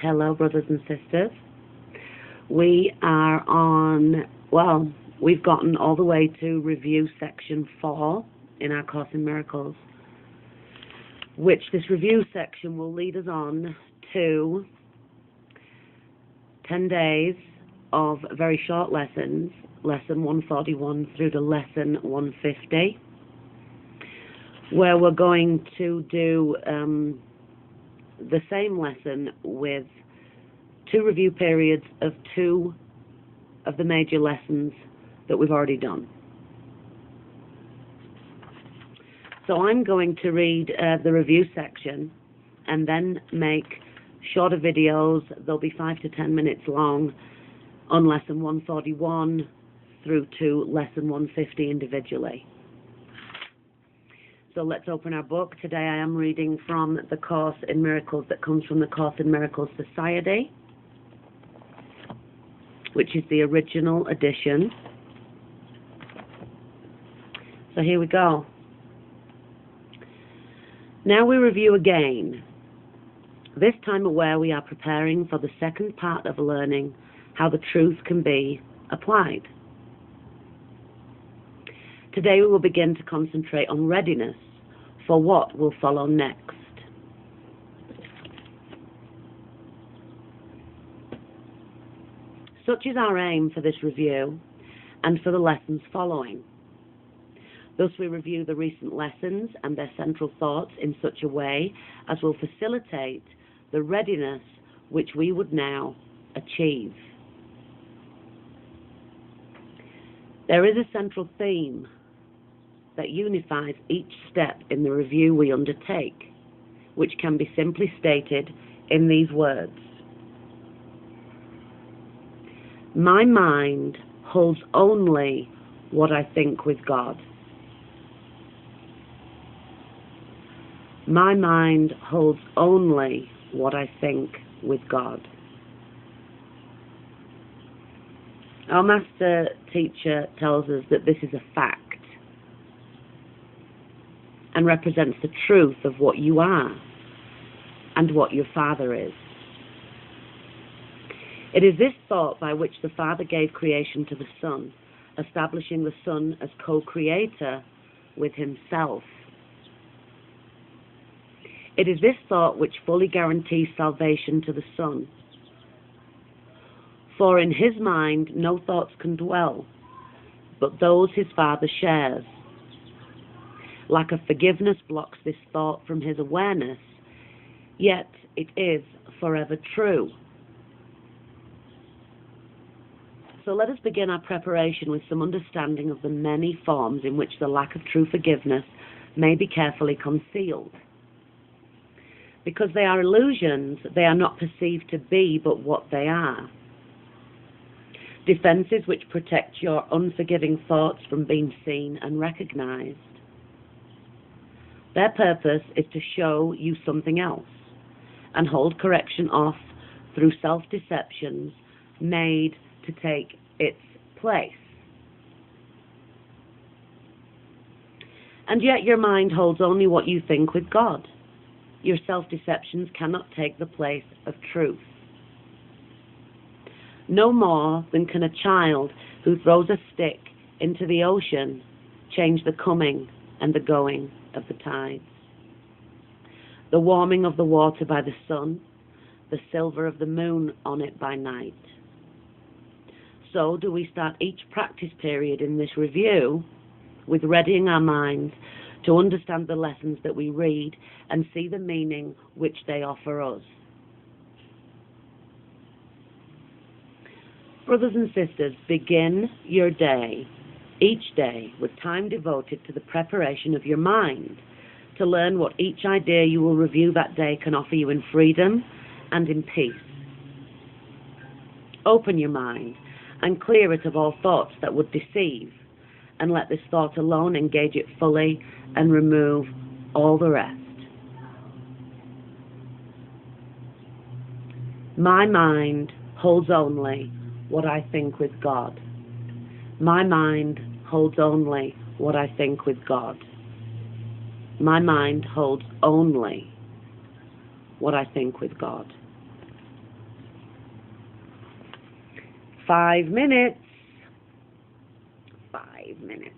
Hello, brothers and sisters. We are on, well, we've gotten all the way to review section 4 in our Course in Miracles, which this review section will lead us on to 10 days of very short lessons, lesson 141 through to lesson 150, where we're going to do the same lesson with 2 review periods of 2 of the major lessons that we've already done. So I'm going to read the review section and then make shorter videos. They'll be 5 to 10 minutes long on lesson 141 through to lesson 150 individually. So let's open our book. Today I am reading from the Course in Miracles that comes from the Course in Miracles Society, which is the original edition. So here we go. Now we review again. This time aware we are preparing for the second part of learning how the truth can be applied. Today we will begin to concentrate on readiness for what will follow next. Such is our aim for this review and for the lessons following. Thus we review the recent lessons and their central thoughts in such a way as will facilitate the readiness which we would now achieve. There is a central theme that unifies each step in the review we undertake, which can be simply stated in these words. My mind holds only what I think with God. My mind holds only what I think with God. Our master teacher tells us that this is a fact and represents the truth of what you are and what your Father is. It is this thought by which the Father gave creation to the Son, establishing the Son as co-creator with himself. It is this thought which fully guarantees salvation to the Son. For in his mind no thoughts can dwell, but those his Father shares. Lack of forgiveness blocks this thought from his awareness, yet it is forever true. So let us begin our preparation with some understanding of the many forms in which the lack of true forgiveness may be carefully concealed. Because they are illusions, they are not perceived to be but what they are. Defenses which protect your unforgiving thoughts from being seen and recognized. Their purpose is to show you something else and hold correction off through self-deceptions made to take its place. And yet your mind holds only what you think with God. Your self-deceptions cannot take the place of truth. No more than can a child who throws a stick into the ocean change the coming and the going of the tides. The warming of the water by the sun, the silver of the moon on it by night. So do we start each practice period in this review with readying our minds to understand the lessons that we read and see the meaning which they offer us. Brothers and sisters, begin your day, each day, with time devoted to the preparation of your mind, to learn what each idea you will review that day can offer you in freedom and in peace. Open your mind and clear it of all thoughts that would deceive, and let this thought alone engage it fully and remove all the rest. My mind holds only what I think with God. My mind holds only what I think with God. My mind holds only what I think with God. 5 minutes. 5 minutes.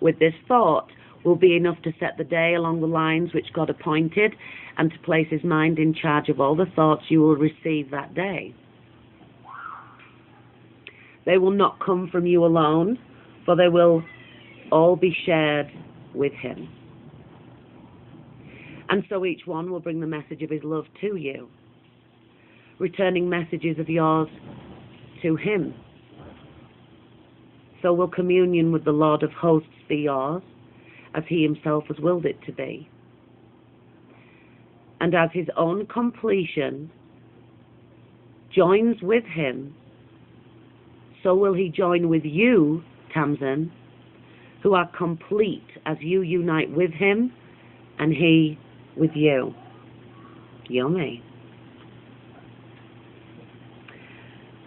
With this thought will be enough to set the day along the lines which God appointed and to place his mind in charge of all the thoughts you will receive that day. They will not come from you alone, for they will all be shared with him. And so each one will bring the message of his love to you, returning messages of yours to him. So will communion with the Lord of hosts be yours, as he himself has willed it to be. And as his own completion joins with him, so will he join with you, Tamsin, who are complete as you unite with him and he with you. Yummy.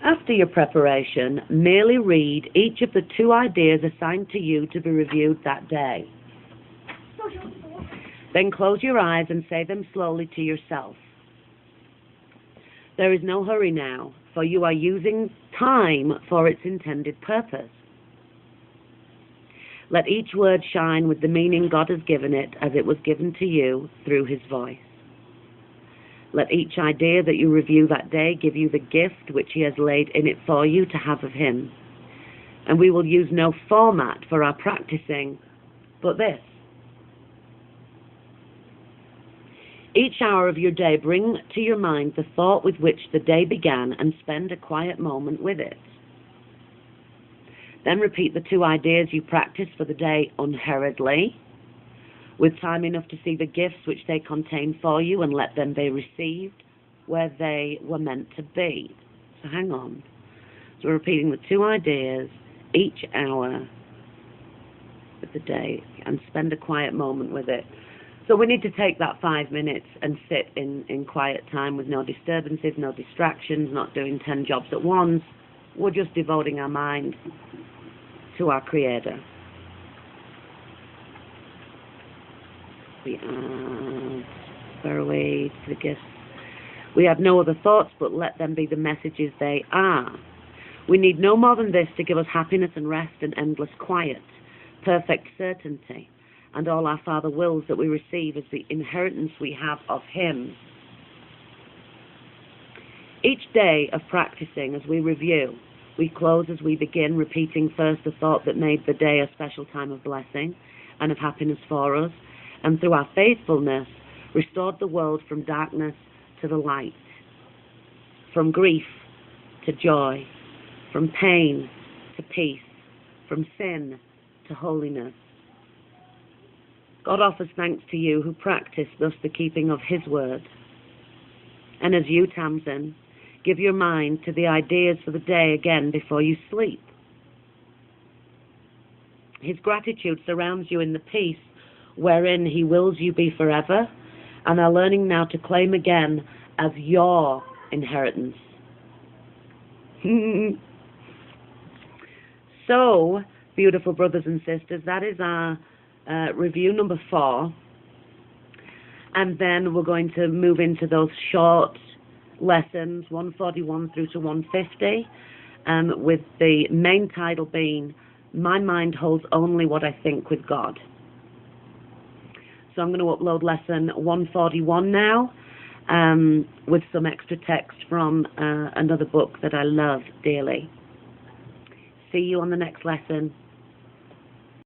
After your preparation, merely read each of the 2 ideas assigned to you to be reviewed that day. Then close your eyes and say them slowly to yourself. There is no hurry now, for you are using time for its intended purpose. Let each word shine with the meaning God has given it as it was given to you through his voice. Let each idea that you review that day give you the gift which he has laid in it for you to have of him. And we will use no format for our practicing, but this. Each hour of your day, bring to your mind the thought with which the day began and spend a quiet moment with it. Then repeat the 2 ideas you practiced for the day unhurriedly, with time enough to see the gifts which they contain for you and let them be received where they were meant to be. So hang on. So we're repeating the 2 ideas each hour of the day and spend a quiet moment with it. So we need to take that 5 minutes and sit in quiet time with no disturbances, no distractions, not doing 10 jobs at once. We're just devoting our mind to our Creator. We bear away to the gifts. We have no other thoughts, but let them be the messages they are. We need no more than this to give us happiness and rest and endless quiet, perfect certainty, and all our Father wills that we receive as the inheritance we have of him. Each day of practicing as we review, we close as we begin, repeating first the thought that made the day a special time of blessing and of happiness for us, and through our faithfulness, restored the world from darkness to the light, from grief to joy, from pain to peace, from sin to holiness. God offers thanks to you who practice thus the keeping of his word. And as you, Tamsin, give your mind to the ideas for the day again before you sleep. His gratitude surrounds you in the peace wherein he wills you be forever, and are learning now to claim again as your inheritance. So, beautiful brothers and sisters, that is our review number 4. And then we're going to move into those short lessons, 141 through to 150, with the main title being, My Mind Holds Only What I Think with God. So I'm going to upload lesson 141 now, with some extra text from another book that I love dearly. See you on the next lesson.